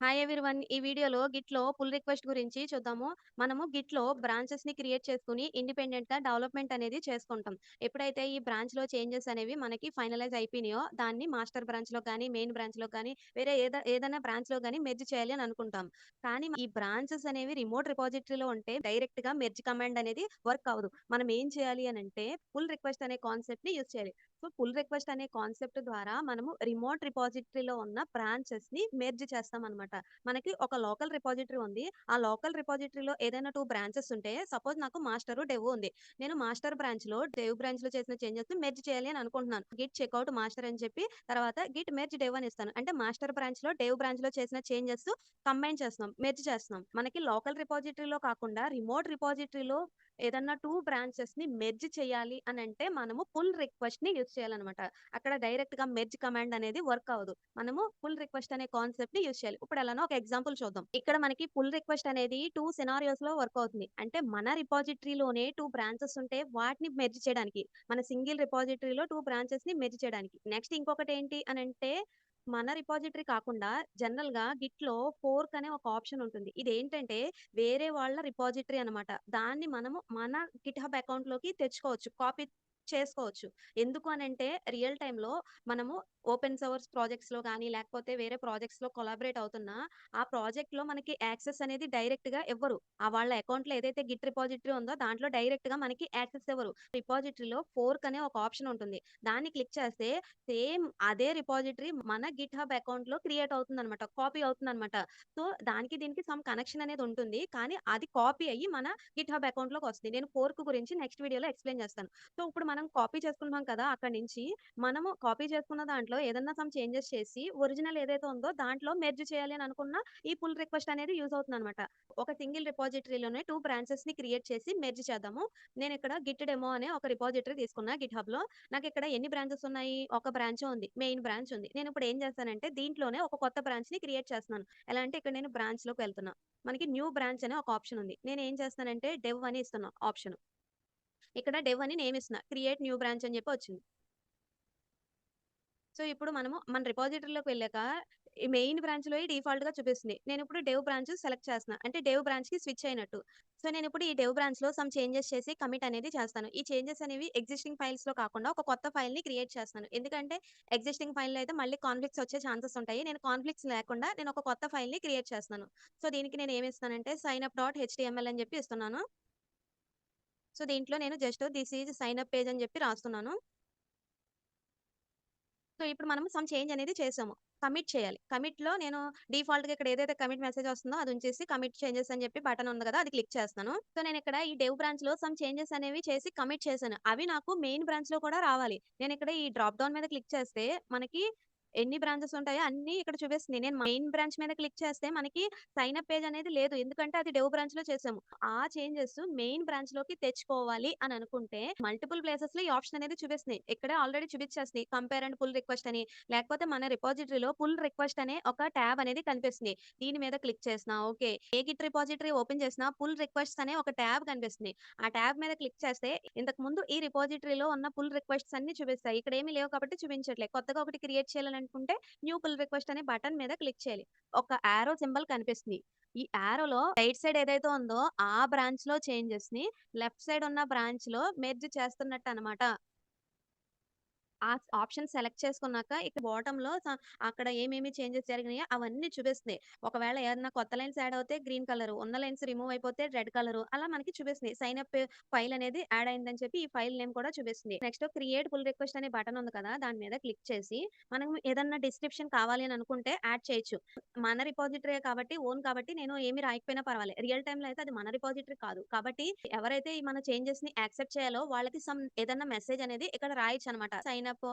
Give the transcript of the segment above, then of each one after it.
Hi everyone. ఈ వీడియోలో గిట్‌లో pull request గురించి చూద్దాము. మనము గిట్‌లో బ్రాంచెస్‌ని క్రియేట్ చేసుకొని ఇండిపెండెంట్‌గా డెవలప్‌మెంట్ అనేది చేసుకుంటాం. ఎప్పుడైతే ఈ బ్రాంచ్‌లో చేంజెస్ అనేవి మనకి ఫైనలైజ్ అయిపోయినాయో, దాన్ని మాస్టర్ బ్రాంచ్‌లో కానీ, మెయిన్ బ్రాంచ్‌లో కానీ, వేరే ఏదైనా బ్రాంచ్‌లో గాని మెర్జ్ చేయాలి అని అనుకుంటాం. కానీ ఈ బ్రాంచెస్ అనేవి రిమోట్ రిపాజిటరీలో ఉంటే డైరెక్ట్‌గా మెర్జ్ కమాండ్ అనేది వర్క్ అవ్వదు. మనం ఏం చేయాలి అనంటే పుల్ రిక్వెస్ట్ అనే కాన్సెప్ట్‌ని యూజ్ చేయాలి. సో, పుల్ రిక్వెస్ట్ అనే కాన్సెప్ట్ ద్వారా మనము రిమోట్ రిపాజిటరీలో ఉన్న బ్రాంచెస్‌ని మెర్జ్ చేస్తామనమాట. మనకి ఒక లోకల్ రిపాజిటరీ ఉంది. ఆ లోకల్ రిపాజిటరీలో ఏదైనా 2 బ్రాంచెస్ ఉంటే సపోజ్ నాకు మాస్టరు, డెవ్ ఉంది. నేను మాస్టర్ బ్రాంచ్‌లో, డెవ్ బ్రాంచ్‌లో చేసిన చేంజెస్‌ని మెర్జ్ చేయాలి అని అనుకుంటున్నాను. గిట్ చెక్‌ఔట్ మాస్టర్ అని చెప్పి తర్వాత గిట్ మెర్జ్ డెవ్ అని ఇస్తాను. అంటే మాస్టర్ బ్రాంచ్‌లో, డెవ్ బ్రాంచ్‌లో చేసిన చేంజెస్ కంబైన్ చేస్తున్నాం. మెర్జ్ చేస్తున్నాం. మనకి లోకల్ రిపాజిటరీలో కాకుండా రిమోట్ రిపాజిటరీలో ఏదన్నా 2 బ్రాంచెస్‌ని మెర్జ్ చేయాలి అనంటే మనము పుల్ రిక్వెస్ట్‌ని యూజ్ చేయాలనమాట. అక్కడ డైరెక్ట్‌గా మెర్జ్ కమాండ్ అనేది వర్క్ అవ్వదు. మనము పుల్ రిక్వెస్ట్ అనే కాన్సెప్ట్‌ని యూజ్ చేయాలి. ఇప్పుడు ఎలానో ఒక ఎగ్జాంపుల్ చూద్దాం. ఇక్కడ మనకి పుల్ రిక్వెస్ట్ అనేది 2 సినారియోస్‌లో వర్క్ అవుతుంది. అంటే మన రిపాజిటరీలోనే 2 బ్రాంచెస్ ఉంటే వాటిని మెర్జ్ చేయడానికి. మన సింగిల్ రిపాజిటరీలో 2 బ్రాంచెస్‌ని మెర్జ్ చేయడానికి. నెక్స్ట్ ఇంకొకటేంటి అనంటే మన రిపాజిటరీ కాకుండా జనరల్‌గా గిట్‌లో ఫోర్క్ అనే ఒక ఆప్షన్ ఉంటుంది. ఇదేంటంటే వేరే వాళ్ళ రిపాజిటరీ అనమాట. దాన్ని మనము మన గిట్‌హబ్ అకౌంట్‌లోకి తెచ్చుకోవచ్చు. కాపీ చేసుకోవచ్చు. ఎందుకు అనంటే రియల్ టైమ్‌లో మనము ఓపెన్ సోర్స్ ప్రాజెక్ట్స్‌లో గానీ, లేకపోతే వేరే ప్రాజెక్ట్స్‌లో కొలాబరేట్ అవుతున్నా, ఆ ప్రాజెక్ట్‌లో మనకి యాక్సెస్ అనేది డైరెక్ట్‌గా ఇవ్వరు. వాళ్ళ అకౌంట్‌లో ఏదైతే గిట్ రిపాజిటరీ ఉందో దాంట్లో డైరెక్ట్‌గా మనకి యాక్సెస్ ఇవ్వరు. రిపాజిటరీలో ఫోర్క్ అనే ఒక ఆప్షన్ ఉంటుంది. దాన్ని క్లిక్ చేస్తే సేమ్ అదే రిపాజిటరీ మన గిట్‌హబ్ అకౌంట్‌లో క్రియేట్ అవుతుందనమాట. కాపీ అవుతుందనమాట. సో, దానికి దీనికి సమ్ కనెక్షన్ అనేది ఉంటుంది. కానీ అది కాపీ అయ్యి మన గిట్‌హబ్ అకౌంట్‌లోకొస్తుంది. నేను ఫోర్క్ గురించి నెక్స్ట్ వీడియోలో ఎక్స్‌ప్లెయిన్ చేస్తాను. సో, ఇప్పుడు మనం కాపీ చేసుకుంటున్నాం కదా! అక్కడి నుంచి మనము కాపీ చేసుకున్న దాంట్లో ఏదన్నా సమ్ చేంజెస్ చేసి ఒరిజినల్ ఏదైతే ఉందో దాంట్లో మెర్జ్ చేయాలి అని అనుకున్న ఈ పుల్ రిక్వెస్ట్ అనేది యూజ్ అవుతుందనమాట. ఒక సింగిల్ రిపాజిటరీలోనే 2 బ్రాంచెస్‌ని క్రియేట్ చేసి మెర్జ్ చేద్దాము. నేనిక్కడ గిట్ డెమో అనే ఒక రిపాజిటరీ తీసుకున్నా గిట్‌హబ్‌లో. నాకిక్కడ ఎన్ని బ్రాంచెస్ ఉన్నాయి? ఒక బ్రాంచే ఉంది. మెయిన్ బ్రాంచ్ ఉంది. నేనిప్పుడు ఏం చేస్తానంటే దీంట్లోనే ఒక కొత్త బ్రాంచ్‌ని క్రియేట్ చేస్తున్నాను. ఎలా అంటే ఇక్కడ నేను బ్రాంచ్‌లోకి వెళ్తున్నా. మనకి న్యూ బ్రాంచ్ అనే ఒక ఆప్షన్ ఉంది. నేనేం చేస్తానంటే డెవ్ అని ఇస్తున్నా ఆప్షన్. ఇక్కడ డెవ్ అని నేమ్ ఇస్తున్నా. క్రియేట్ న్యూ బ్రాంచ్ అని చెప్పి వచ్చింది. సో, ఇప్పుడు మనము మన రిపాజిటరీలోకి వెళ్ళాక ఈ మెయిన్ బ్రాంచ్‌లోయి డిఫాల్ట్‌గా చూపిస్తుంది. నేనిప్పుడు డెవ్ బ్రాంచ్ సెలెక్ట్ చేస్తున్నా. అంటే డెవ్ బ్రాంచ్‌కి స్విచ్ అయినట్టు. సో, నేనిప్పుడు ఈ డెవ్ బ్రాంచ్‌లో సమ్ చేంజెస్ చేసి కమిట్ అనేది చేస్తాను. ఈ చేంజెస్ అనేవి ఎగ్జిస్టింగ్ ఫైల్స్‌లో కాకుండా ఒక కొత్త ఫైల్‌ని క్రియేట్ చేస్తాను. ఎందుకంటే ఎగ్జిస్టింగ్ ఫైల్‌లో అయితే మళ్ళీ కాన్‌ఫ్లిక్ట్స్ వచ్చే ఛాన్సెస్ ఉంటాయి. నేను కాన్‌ఫ్లిక్ట్స్ లేకుండా నేను ఒక కొత్త ఫైల్‌ని క్రియేట్ చేస్తున్నాను. సో, దీనికి నేను ఏమి ఇస్తానంటే సైన్ అప్ డాట్ హెచ్‌టీఎంఎల్ అని చెప్పి ఇస్తున్నాను. సో, దీంట్లో నేను just this is sign up page అని చెప్పి రాస్తున్నాను. సో, ఇప్పుడు మనము సమ్ చేంజ్ అనేది చేసాము. కమిట్ చేయాలి. కమిట్‌లో నేను డిఫాల్ట్‌గా ఇక్కడ ఏదైతే కమిట్ మెసేజ్ వస్తుందో అది ఉంచేసి కమిట్ చేంజెస్ అని చెప్పి బటన్ ఉంది కదా! అది క్లిక్ చేస్తున్నాను. సో, నేనిక్కడ ఈ డెవ్ బ్రాంచ్‌లో సమ్ చేంజెస్ అనేవి చేసి కమిట్ చేశాను. అవి నాకు మెయిన్ బ్రాంచ్‌లో కూడా రావాలి. నేనిక్కడ ఈ డ్రాప్ డౌన్ మీద క్లిక్ చేస్తే మనకి ఎన్ని బ్రాంచెస్ ఉంటాయో అన్నీ ఇక్కడ చూపిస్తుంది. నేను మెయిన్ బ్రాంచ్ మీద క్లిక్ చేస్తే మనకి సైన్ అప్ పేజ్ అనేది లేదు. ఎందుకంటే అది డెవ్ బ్రాంచ్‌లో చేసాము. ఆ చేంజెస్ మెయిన్ బ్రాంచ్‌లోకి తెచ్చుకోవాలి అని అనుకుంటే మల్టిపుల్ ప్లేసెస్‌లో ఈ ఆప్షన్ అనేది చూపిస్తుంది. ఇక్కడే ఆల్రెడీ చూపిచ్చేస్తుంది. కంపేర్ అండ్ పుల్ రిక్వెస్ట్ అని. లేకపోతే మన రిపాజిటరీలో పుల్ రిక్వెస్ట్ అనే ఒక ట్యాబ్ అనేది కనిపిస్తుంది. దీని మీద క్లిక్ చేసినా ఓకే. ఏ గిట్ రిపాజిటరీ ఓపెన్ చేసినా పుల్ రిక్వెస్ట్స్ అనే ఒక ట్యాబ్ కనిపిస్తుంది. ఆ ట్యాబ్ మీద క్లిక్ చేస్తే ఇంతకుముందు ఈ రిపాజిటరీలో ఉన్న పుల్ రిక్వెస్ట్స్ అన్నీ చూపిస్తాయి. ఇక్కడేమి లేవు కాబట్టి చూపించట్లేదు. కొత్తగా ఒకటి క్రియేట్ చేయాలని అనుకుంటే న్యూ పుల్ రిక్వెస్ట్ అనే బటన్ మీద క్లిక్ చేయాలి. ఒక యారో సింబల్ కనిపిస్తుంది. ఈ యారోలో రైట్ సైడ్ ఏదైతే ఉందో ఆ బ్రాంచ్‌లో చేంజెస్‌ని లెఫ్ట్ సైడ్ ఉన్న బ్రాంచ్‌లో మెర్జ్ చేస్తున్నట్టనమాట. ఆ ఆప్షన్ సెలెక్ట్ చేసుకున్నాక ఇక్కడ బాటమ్‌లో అక్కడ ఏమేమి చేంజెస్ జరిగినాయో అవన్నీ చూపిస్తున్నాయి. ఒకవేళ ఏదన్నా కొత్త లైన్స్ యాడ్ అవుతే గ్రీన్ కలరు, ఉన్న లైన్స్ రిమూవ్ అయిపోతే రెడ్ కలరు అలా మనకి చూపిస్తుంది. సైన్ అప్ ఫైల్ అనేది యాడ్ అయిందని చెప్పి ఈ ఫైల్ నేమ్ కూడా చూపిస్తుంది. నెక్స్ట్ క్రియేట్ పుల్ రిక్వెస్ట్ అనే బటన్ ఉంది కదా! దాని మీద క్లిక్ చేసి మనం ఏదన్నా డిస్క్రిప్షన్ కావాలి అని అనుకుంటే యాడ్ చేయొచ్చు. మన రిపాజిటరీయే కాబట్టి ఓన్ కాబట్టి నేను ఏమి రాయకపోయినా పర్వాలేదు. రియల్ టైమ్‌లో అయితే అది మన రిపాజిటరీ కాదు. కాబట్టి ఎవరైతే ఈ మన చేంజెస్‌ని యాక్సెప్ట్ చేయాలో వాళ్ళకి ఏదన్నా మెసేజ్ అనేది ఇక్కడ రాయొచ్చనమాట. సైన్ అప్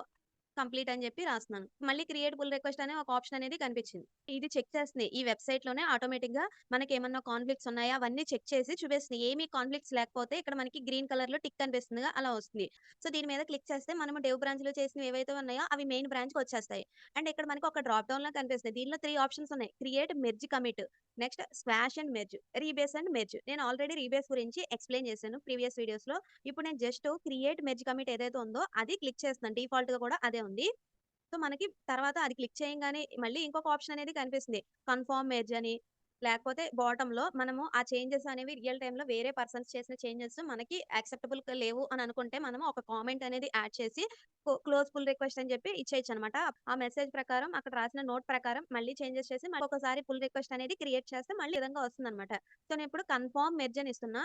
కంప్లీట్ అని చెప్పి రాస్తున్నాను. మళ్ళీ క్రియేట్ పుల్ రిక్వెస్ట్ అనే ఒక ఆప్షన్ అనేది కనిపించింది. ఇది చెక్ చేస్తుంది. ఈ వెబ్‌సైట్‌లోనే ఆటోమేటిక్‌గా మనకేమన్నా కాన్‌ఫ్లిక్ట్స్ ఉన్నాయా అవన్నీ చెక్ చేసి చూపిస్తుంది. ఏమి కాన్‌ఫ్లిక్ట్స్ లేకపోతే ఇక్కడ మనకి గ్రీన్ కలర్‌లో టిక్ కనిపిస్తుందిగా అలా వస్తుంది. సో, దీని మీద క్లిక్ చేస్తే మనము డెవ్ బ్రాంచ్‌లో చేసినవి ఏవైతే ఉన్నాయో అవి మెయిన్ బ్రాంచ్‌కి వచ్చేస్తాయి. అండ్ ఇక్కడ మనకి ఒక డ్రాప్ డౌన్‌లా కనిపిస్తుంది. దీనిలో 3 ఆప్షన్స్ ఉన్నాయి. Create, merge, commit. నెక్స్ట్ స్వాష్ and merge, rebase and merge. నేను ఆల్రెడీ రీబేస్ గురించి ఎక్స్‌ప్లెయిన్ చేశాను ప్రీవియస్ వీడియోస్‌లో. ఇప్పుడు నేను జస్ట్ క్రియేట్, మెర్జ్, కమిట్ ఏదైతే ఉందో అది క్లిక్ చేస్తున్నాను. డిఫాల్ట్‌గా కూడా అదే ఉంది. సో, మనకి తర్వాత అది క్లిక్ చేయంగానే మళ్ళీ ఇంకొక ఆప్షన్ అనేది కనిపిస్తుంది. కన్ఫర్మ్ మెర్జ్ అని. లేకపోతే బాటమ్‌లో మనము ఆ చేంజెస్ అనేవి రియల్ టైమ్‌లో వేరే పర్సన్స్ చేసిన చేంజెస్ మనకి యాక్సెప్టబుల్‌గా లేవు అని అనుకుంటే మనము ఒక కామెంట్ అనేది యాడ్ చేసి క్లోజ్ పుల్ రిక్వెస్ట్ అని చెప్పి ఇచ్చేయొచ్చనమాట. ఆ మెసేజ్ ప్రకారం అక్కడ రాసిన నోట్ ప్రకారం మళ్ళీ చేంజెస్ చేసి మళ్ళీ ఒకసారి పుల్ రిక్వెస్ట్ అనేది క్రియేట్ చేస్తే మళ్ళీ ఈ విధంగా వస్తుందనమాట. సో, నేనిప్పుడు కన్ఫర్మ్ మెర్జ్ అని ఇస్తున్నా.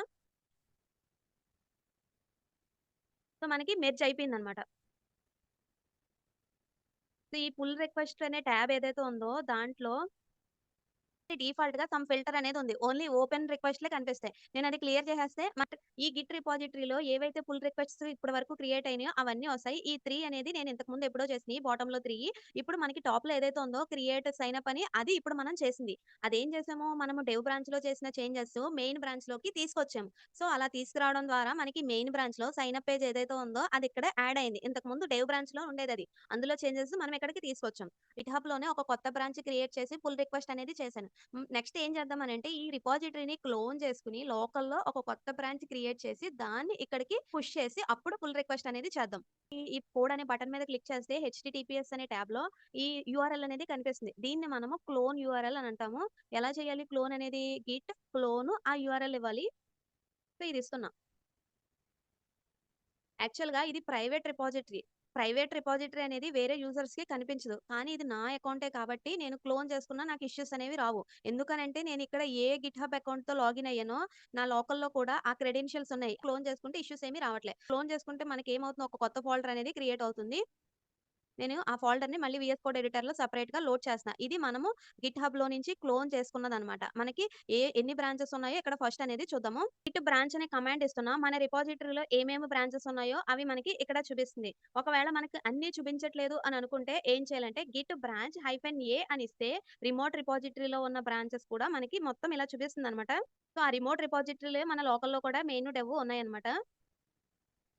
సో, మనకి మెర్జ్ అయిపోయిందనమాట. సో, ఈ పుల్ రిక్వెస్ట్ అనే ట్యాబ్ ఏదైతే ఉందో దాంట్లో డిఫాల్ట్‌గా సమ్ ఫిల్టర్ అనేది ఉంది. ఓన్లీ ఓపెన్ రిక్వెస్ట్‌లే కనిపిస్తాయి. నేనది క్లియర్ చేసేస్తే ఈ గిట్ రిపాజిటరీలో ఏవైతే పుల్ రిక్వెస్ట్స్ ఇప్పటి వరకు క్రియేట్ అయినాయో అవన్నీ వస్తాయి. ఈ 3 అనేది నేను ఇంతకుముందు ఎప్పుడో చేసినయి బాటమ్‌లో 3 ఇప్పుడు మనకి టాప్‌లో ఏదైతే ఉందో క్రియేట్ సైన్ అప్ అని అది ఇప్పుడు మనం చేసింది. అదేం చేసాము మనము డెవ్ బ్రాంచ్‌లో చేసిన చేంజెస్ మెయిన్ బ్రాంచ్‌లోకి తీసుకొచ్చాము. సో, అలా తీసుకురావడం ద్వారా మనకి మెయిన్ బ్రాంచ్‌లో సైన్ అప్ పేజ్ ఏదైతే ఉందో అది ఇక్కడ యాడ్ అయింది. ఇంతకుముందు డెవ్ బ్రాంచ్‌లో ఉండేదది. అందులో చేంజెస్ మనం ఇక్కడికి తీసుకొచ్చాం. గిట్‌హబ్‌లోనే ఒక కొత్త బ్రాంచ్ క్రియేట్ చేసి పుల్ రిక్వెస్ట్ అనేది చేశాను. నెక్స్ట్ ఏం చేద్దామనంటే, ఈ రిపాజిటరీని క్లోన్ చేసుకొని, లోకల్‌లో ఒక కొత్త బ్రాంచ్ క్రియేట్ చేసి, దాన్ని ఇక్కడికి పుష్ చేసి, అప్పుడు పుల్ రిక్వెస్ట్ అనేది చేద్దాం. ఈ కోడ్ అనే బటన్ మీద క్లిక్ చేస్తే హెచ్‌టిటిపిఎస్ అనే ట్యాబ్‌లో ఈ యూఆర్ఎల్ అనేది కనిపిస్తుంది. దీన్ని మనము క్లోన్ యూఆర్ఎల్ అని అంటాము. ఎలా చేయాలి క్లోన్ అనేది? గిట్ క్లోన్ ఆ యూఆర్ఎల్ ఇవ్వాలి. సో, ఇది ఇస్తున్నా. యాక్చువల్‌గా ఇది ప్రైవేట్ రిపాజిటరీ అనేది వేరే యూజర్స్‌కి కనిపించదు. కానీ ఇది నా అకౌంటే కాబట్టి నేను క్లోన్ చేసుకున్నా నాకు ఇష్యూస్ అనేవి రావు. ఎందుకనంటే నేను ఇక్కడ ఏ గిట్‌హబ్ అకౌంట్‌తో లాగిన్ అయ్యానో నా లోకల్‌లో కూడా ఆ క్రెడెన్షియల్స్ ఉన్నాయి. క్లోన్ చేసుకుంటే ఇష్యూస్ ఏమి రావట్లే. క్లోన్ చేసుకుంటే మనకేమవుతుంది ఒక కొత్త ఫోల్డర్ అనేది క్రియేట్ అవుతుంది. నేను ఆ ఫోల్డర్‌ని మళ్ళీ వీఎస్ కోడ్ ఎడిటర్‌లో సెపరేట్‌గా లోడ్ చేస్తున్నా. ఇది మనము గిట్‌హబ్‌లో నుంచి క్లోన్ చేసుకున్నదనమాట. మనకి ఎన్ని బ్రాంచెస్ ఉన్నాయో ఇక్కడ ఫస్ట్ అనేది చూద్దాము. గిట్ బ్రాంచ్ అనే కమాండ్ ఇస్తున్నా. మన రిపాజిటరీలో ఏమేమి బ్రాంచెస్ ఉన్నాయో అవి మనకి ఇక్కడ చూపిస్తుంది. ఒకవేళ మనకు అన్నీ చూపించట్లేదు అని అనుకుంటే ఏం చేయాలంటే గిట్ బ్రాంచ్ -a అని ఇస్తే రిమోట్ రిపాజిటరీలో ఉన్న బ్రాంచెస్ కూడా మనకి మొత్తం ఇలా చూపిస్తుందనమాట. సో, ఆ రిమోట్ రిపాజిటరీలే మన లోకల్‌లో కూడా మెయిన్, డెవ్ ఉన్నాయన్నమాట.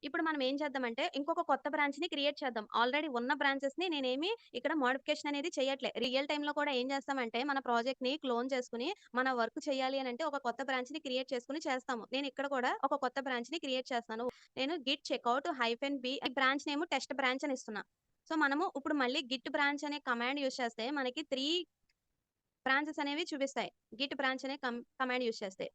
ఇప్పుడు మనం ఏం చేద్దామంటే, ఇంకొక కొత్త బ్రాంచ్‌ని క్రియేట్ చేద్దాం. ఆల్రెడీ ఉన్న బ్రాంచెస్‌ని నేనేమి ఇక్కడ మోడిఫికేషన్ అనేది చేయట్లే. రియల్ టైమ్‌లో కూడా ఏం చేస్తామంటే, మన ప్రాజెక్ట్‌ని క్లోన్ చేసుకొని, మన వర్క్ చేయాలి అనంటే, ఒక కొత్త బ్రాంచ్‌ని క్రియేట్ చేసుకొని చేస్తాము. నేను ఇక్కడ కూడా ఒక కొత్త బ్రాంచ్‌ని క్రియేట్ చేస్తాను. నేను గిట్ చెకౌట్ -b ఈ బ్రాంచ్ నేమ్ టెస్ట్ బ్రాంచ్ అని ఇస్తున్నా. సో, మనము ఇప్పుడు మళ్ళీ గిట్ బ్రాంచ్ అనే కమాండ్ యూజ్ చేస్తే, మనకి 3 బ్రాంచెస్ అనేవి చూపిస్తాయి. గిట్ బ్రాంచ్ అనే కమాండ్ యూజ్ చేస్తే.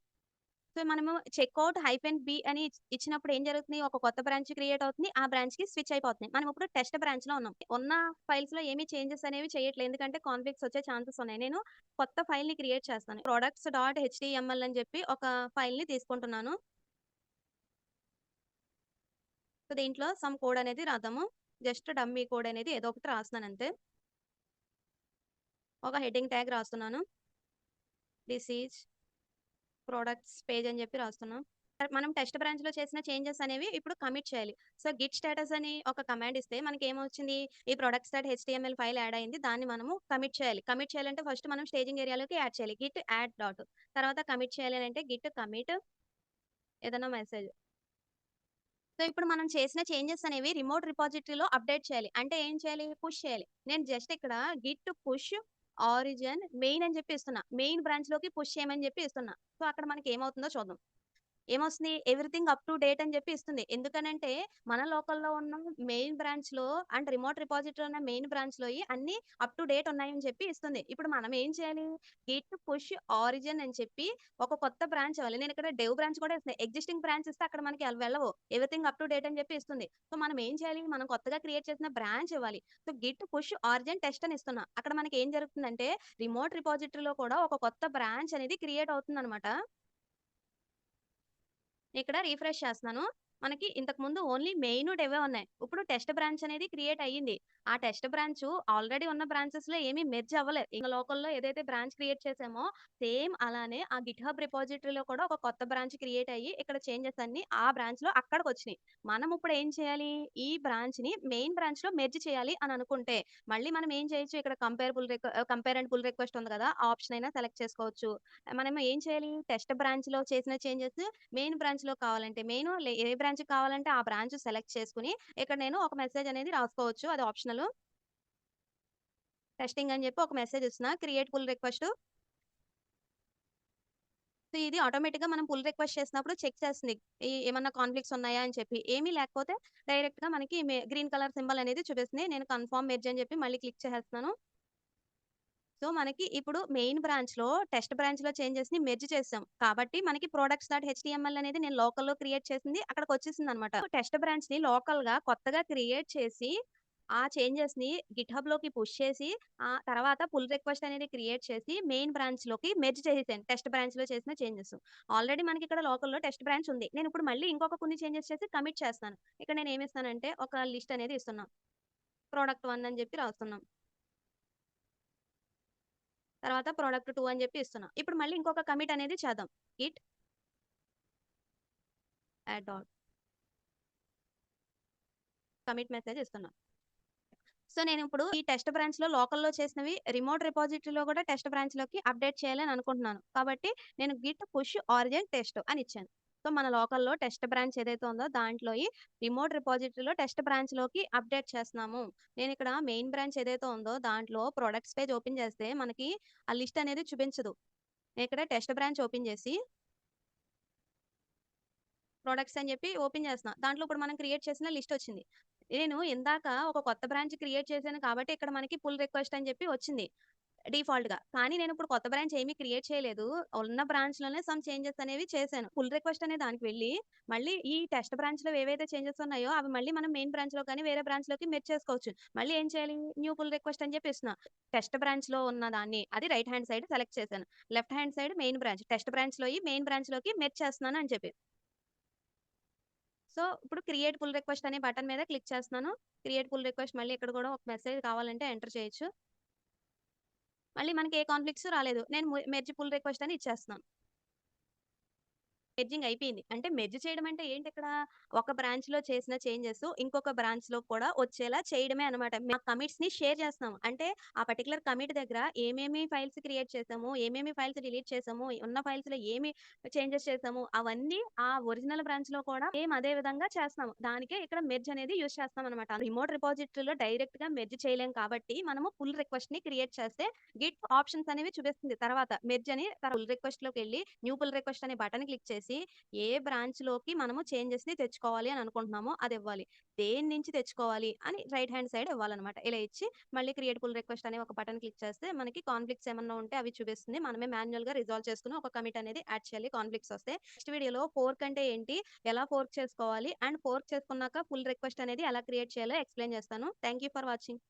సో, మనము చెక్ఔట్ -b అని ఇచ్చినప్పుడు ఏం జరుగుతుంది? ఒక కొత్త బ్రాంచ్ క్రియేట్ అవుతుంది. ఆ బ్రాంచ్‌కి స్విచ్ అయిపోతుంది. మనం ఇప్పుడు టెస్ట్ బ్రాంచ్‌లో ఉన్నాం. ఉన్న ఫైల్స్‌లో ఏమి చేంజెస్ అనేవి చేయట్లేదు. ఎందుకంటే కాన్‌ఫ్లిక్ట్స్ వచ్చే ఛాన్సెస్ ఉన్నాయి. నేను కొత్త ఫైల్‌ని క్రియేట్ చేస్తాను. ప్రొడక్ట్స్.html అని చెప్పి ఒక ఫైల్‌ని తీసుకుంటున్నాను. సో, దీంట్లో సమ్ కోడ్ అనేది రాద్దాము. జస్ట్ డమ్మీ కోడ్ అనేది ఏదో ఒకటి రాస్తున్నానంతే. ఒక హెడ్డింగ్ ట్యాగ్ రాస్తున్నాను. థిస్ ఈజ్ ప్రొడక్ట్స్ పేజ్ అని చెప్పి రాస్తున్నాం. మనం టెస్ట్ బ్రాంచ్‌లో చేసిన చేంజెస్ అనేవి ఇప్పుడు కమిట్ చేయాలి. సో, గిట్ స్టేటస్ అని ఒక కమాండ్ ఇస్తే మనకేమొచ్చింది? ఈ ప్రొడక్ట్స్.html ఫైల్ యాడ్ అయింది. దాన్ని మనము కమిట్ చేయాలి. కమిట్ చేయాలంటే ఫస్ట్ మనం స్టేజింగ్ ఏరియాలోకి యాడ్ చేయాలి. Git add dot. తర్వాత కమిట్ చేయాలి అనంటే గిట్ కమిట్ ఏదైనా మెసేజ్. సో, ఇప్పుడు మనం చేసిన చేంజెస్ అనేవి రిమోట్ రిపాజిటరీలో అప్డేట్ చేయాలి. అంటే ఏం చేయాలి? పుష్ చేయాలి. నేను జస్ట్ ఇక్కడ గిట్ పుష్ ఆరిజిన్ మెయిన్ అని చెప్పి ఇస్తున్నా. మెయిన్ బ్రాంచ్‌లోకి పుష్ చేయమని చెప్పి ఇస్తున్నా. సో, అక్కడ మనకేమవుతుందో చూద్దాం. ఏమొస్తుంది? ఎవ్రీథింగ్ అప్ టు డేట్ అని జెప్పి ఇస్తుంది. ఎందుకనంటే, మన లోకల్‌లో ఉన్న మెయిన్ బ్రాంచ్‌లో అండ్ రిమోట్ రిపాజిటరీ ఉన్న మెయిన్ బ్రాంచ్‌లోయి అన్నీ అప్ టు డేట్ ఉన్నాయని చెప్పి ఇస్తుంది. ఇప్పుడు మనం ఏం చేయాలి? గిట్ పుష్ ఆరిజిన్ అని చెప్పి ఒక కొత్త బ్రాంచ్ ఇవ్వాలి. నేనిక్కడ డెవ్ బ్రాంచ్ కూడా ఇస్తున్నా. ఎగ్జిస్టింగ్ బ్రాంచ్ ఇస్తే అక్కడ మనకి అవి వెళ్ళవు. ఎవ్రీథింగ్ అప్ టు డేట్ అని చెప్పి ఇస్తుంది. సో, మనం ఏం చేయాలి? మనం కొత్తగా క్రియేట్ చేసిన బ్రాంచ్ ఇవ్వాలి. So, Git push origin test అని ఇస్తున్నా. అక్కడ మనకి ఏం జరుగుతుందంటే, రిమోట్ రిపాజిటరీలో కూడా ఒక కొత్త బ్రాంచ్ అనేది క్రియేట్ అవుతుందనమాట. ఇక్కడ రిఫ్రెష్ చేస్తున్నాను. మనకి ఇంతకుముందు ఓన్లీ మెయిన్, డెవే ఉన్నాయి. ఇప్పుడు టెస్ట్ బ్రాంచ్ అనేది క్రియేట్ అయ్యింది. ఆ టెస్ట్ బ్రాంచ్ ఆల్రెడీ ఉన్న బ్రాంచెస్‌లో ఏమి మెర్జ్ అవ్వలే. ఇంక లోకల్‌లో ఏదైతే బ్రాంచ్ క్రియేట్ చేసామో సేమ్ అలానే ఆ గిట్‌హబ్ రిపాజిటరీలో కూడా ఒక కొత్త బ్రాంచ్ క్రియేట్ అయ్యి ఇక్కడ చేంజెస్ అన్నీ ఆ బ్రాంచ్‌లో అక్కడికొచ్చినియి. మనం ఇప్పుడు ఏం చేయాలి? ఈ బ్రాంచ్‌ని మెయిన్ బ్రాంచ్‌లో మెర్జ్ చేయాలి అని అనుకుంటే మళ్ళీ మనం ఏం చేయొచ్చు ఇక్కడ కంపేర్ అండ్ పుల్ రిక్వెస్ట్ ఉంది కదా! ఆ ఆప్షన్ అయినా సెలెక్ట్ చేసుకోవచ్చు. మనం ఏం చేయాలి? టెస్ట్ బ్రాంచ్‌లో చేసిన చేంజెస్ మెయిన్ బ్రాంచ్‌లో కావాలంటే ఏ బ్రాంచ్‌కి కావాలంటే ఆ బ్రాంచ్ సెలెక్ట్ చేసుకొని, ఇక్కడ నేను ఒక మెసేజ్ అనేది రాసుకోవచ్చు. అది ఆప్షనల్. టెస్టింగ్ అని చెప్పి ఒక మెసేజ్ ఇస్తున్నా. Create pull request. సో, ఇది ఆటోమేటిక్‌గా మనం పుల్ రిక్వెస్ట్ చేసినప్పుడు చెక్ చేస్తుంది. ఏమన్నా కాన్‌ఫ్లిక్ట్స్ ఉన్నాయా అని చెప్పి. ఏమీ లేకపోతే డైరెక్ట్‌గా మనకి గ్రీన్ కలర్ సింబల్ అనేది చూపిస్తుంది. నేను కన్ఫర్మ్ మెర్జ్ అని చెప్పి మళ్ళీ క్లిక్ చేసేస్తున్నాను. సో, మనకి ఇప్పుడు మెయిన్ బ్రాంచ్‌లో, టెస్ట్ బ్రాంచ్‌లో చేంజెస్‌ని మెర్జ్ చేసాం. కాబట్టి మనకి ప్రొడక్ట్స్ డాట్ హెచ్‌టీఎంఎల్ అనేది నేను లోకల్‌లో క్రియేట్ చేసింది అక్కడికొచ్చేసిందనమాట. టెస్ట్ బ్రాంచ్‌ని లోకల్‌గా కొత్తగా క్రియేట్ చేసి, ఆ చేంజెస్‌ని గిట్‌హబ్‌లోకి పుష్ చేసి, ఆ తర్వాత పుల్ రిక్వెస్ట్ అనేది క్రియేట్ చేసి, మెయిన్ బ్రాంచ్‌లోకి మెర్జ్ చేసేసాను. టెస్ట్ బ్రాంచ్‌లో చేసిన చేంజెస్. ఆల్రెడీ మనకిక్కడ లోకల్‌లో టెస్ట్ బ్రాంచ్ ఉంది. నేనిప్పుడు మళ్ళీ ఇంకొక కొన్ని చేంజెస్ చేసి కమిట్ చేస్తాను. ఇక్కడ నేనేమిస్తానంటే, ఒక లిస్ట్ అనేది ఇస్తున్నా. ప్రొడక్ట్ 1 అని చెప్పి రాస్తున్నాం. తర్వాత ప్రొడక్ట్ 2 అని చెప్పి ఇస్తున్నా. ఇప్పుడు మళ్ళీ ఇంకొక కమిట్ అనేది చేద్దాం. Git add all commit message ఇస్తున్నా. సో, నేనిప్పుడు ఈ టెస్ట్ బ్రాంచ్‌లో లోకల్‌లో చేసినవి రిమోట్ రిపాజిటరీలో కూడా టెస్ట్ బ్రాంచ్‌లోకి అప్డేట్ చేయాలని అనుకుంటున్నాను. కాబట్టి నేను గిట్ పుష్ ఆరిజిన్ టెస్ట్ అని ఇచ్చాను. సో, మన లోకల్‌లో టెస్ట్ బ్రాంచ్ ఏదైతే ఉందో దాంట్లోయి రిమోట్ రిపాజిటరీలో టెస్ట్ బ్రాంచ్‌లోకి అప్డేట్ చేస్తున్నాము. నేనిక్కడ మెయిన్ బ్రాంచ్ ఏదైతే ఉందో దాంట్లో ప్రొడక్ట్స్ పేజ్ ఓపెన్ చేస్తే మనకి ఆ లిస్ట్ అనేది చూపించదు. నేనిక్కడ టెస్ట్ బ్రాంచ్ ఓపెన్ చేసి ప్రొడక్ట్స్ అని చెప్పి ఓపెన్ చేస్తున్నా. దాంట్లో ఇప్పుడు మనం క్రియేట్ చేసిన లిస్ట్ వచ్చింది. నేను ఇందాక ఒక కొత్త బ్రాంచ్ క్రియేట్ చేశాను కాబట్టి ఇక్కడ మనకి పుల్ రిక్వెస్ట్ అని చెప్పి వచ్చింది డిఫాల్ట్‌గా. కానీ నేను ఇప్పుడు కొత్త బ్రాంచ్ ఏమీ క్రియేట్ చేయలేదు. ఉన్న బ్రాంచ్‌లోనే సమ్ చేంజెస్ అనేవి చేశాను. పుల్ రిక్వెస్ట్ అనే దానికి వెళ్లి మళ్ళీ ఈ టెస్ట్ బ్రాంచ్‌లో ఏవైతే చేంజెస్ ఉన్నాయో అవి మళ్ళీ మనం మెయిన్ బ్రాంచ్‌లో కానీ వేరే బ్రాంచ్‌లోకి మెర్జ్ చేసుకోవచ్చు. మళ్ళీ ఏం చేయాలి? న్యూ పుల్ రిక్వెస్ట్ అని చెప్పి ఇస్తున్నా. టెస్ట్ బ్రాంచ్‌లో ఉన్న దాన్ని అది రైట్ హ్యాండ్ సైడ్ సెలెక్ట్ చేశాను. Left hand side main branch. Test బ్రాంచ్‌లోయి మెయిన్ బ్రాంచ్‌లోకి మెర్జ్ చేస్తున్నాను అని చెప్పి. సో, ఇప్పుడు క్రియేట్ పుల్ రిక్వెస్ట్ అనే బటన్ మీద క్లిక్ చేస్తున్నాను. క్రియేట్ పుల్ రిక్వెస్ట్ మళ్ళీ ఇక్కడ కూడా ఒక మెసేజ్ కావాలంటే ఎంటర్ చేయొచ్చు. మళ్ళీ మనకి ఏ కాన్‌ఫ్లిక్ట్స్ రాలేదు. నేను మెర్జ్ పుల్ రిక్వెస్ట్ అని ఇచ్చేస్తున్నాను. మెర్జింగ్ అయిపోయింది. అంటే మెర్జ్ చేయడం అంటే ఏంటిక్కడ? ఒక బ్రాంచ్‌లో చేసిన చేంజెస్ ఇంకొక బ్రాంచ్‌లో కూడా వచ్చేలా చేయడమే అన్నమాట. మా కమిట్స్‌ని షేర్ చేస్తున్నాము. అంటే ఆ పర్టిక్యులర్ కమిట్ దగ్గర ఏమేమి ఫైల్స్ క్రియేట్ చేసాము, ఏమేమి ఫైల్స్ డిలీట్ చేసాము, ఉన్న ఫైల్స్‌లో ఏమి చేంజెస్ చేసాము, అవన్నీ ఆ ఒరిజినల్ బ్రాంచ్‌లో కూడా సేమ్ అదే విధంగా చేస్తున్నాము. దానికే ఇక్కడ మెర్జ్ అనేది యూజ్ చేస్తామన్నమాట. రిమోట్ రిపాజిటరీలో డైరెక్ట్‌గా మెర్జ్ చేయలేం కాబట్టి మనము పుల్ రిక్వెస్ట్‌ని క్రియేట్ చేస్తే గిట్ ఆప్షన్స్ అనేవి చూపిస్తుంది తర్వాత. మెర్జ్ అని పుల్ రిక్వెస్ట్‌లోకెళ్ళి న్యూ పుల్ రిక్వెస్ట్ అనే బటన్ క్లిక్ చేసి ఏ బ్రాంచ్‌లోకి మనము చేంజెస్‌ని తెచ్చుకోవాలి అని అనుకుంటున్నామో అదివ్వాలి. దేని నుంచి తెచ్చుకోవాలి అని రైట్ హ్యాండ్ సైడ్ ఇవ్వాలనమాట. ఇలా ఇచ్చి మళ్ళీ క్రియేట్ పుల్ రిక్వెస్ట్ అనే ఒక బటన్ క్లిక్ చేస్తే మనకి కాన్‌ఫ్లిక్ట్స్ ఏమన్నా ఉంటే అవి చూపిస్తుంది. మనమే మాన్యుయల్‌గా రిజాల్వ్ చేసుకొని ఒక కమిట్ అనేది యాడ్ చేయాలి కాన్‌ఫ్లిక్ట్స్ వస్తే. నెక్స్ట్ వీడియోలో ఫోర్క్ అంటే ఏంటి? ఎలా ఫోర్క్ చేసుకోవాలి? అండ్ ఫోర్క్ చేసుకున్నాక పుల్ రిక్వెస్ట్ అనేది ఎలా క్రియేట్ చేయాలో ఎక్స్‌ప్లెయిన్ చేస్తాను. Thank you for watching.